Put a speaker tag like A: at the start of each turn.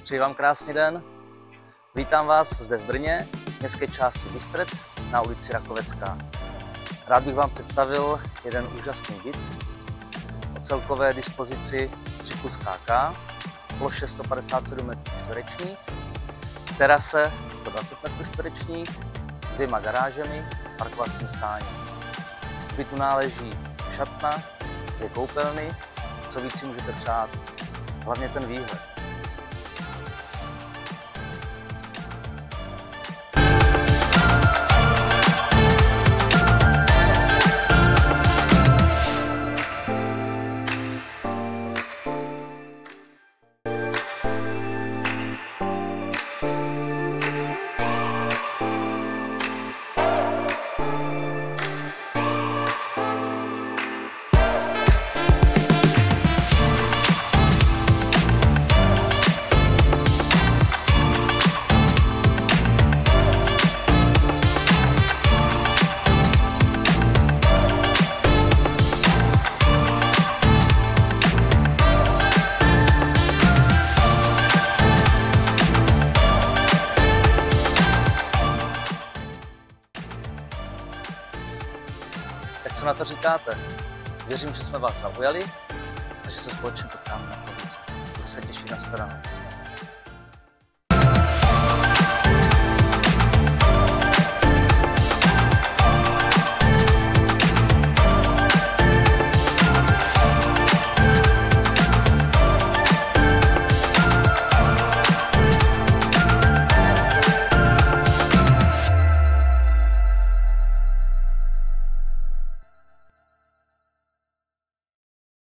A: Přeji vám krásný den. Vítám vás zde v Brně, městské části Bystrec na ulici Rakovecká. Rád bych vám představil jeden úžasný byt o celkové dispozici 3 + KK, ploše 157 m2, terase 120 m2, 2 garážemi, parkovacím stáním. V bytu náleží šatna, 2 koupelny, co víc si můžete přát, hlavně ten výhled. Tak co na to říkáte? Věřím, že jsme vás zaujali a že se společně potkáme na povídce. Budu se těšit na shledanou.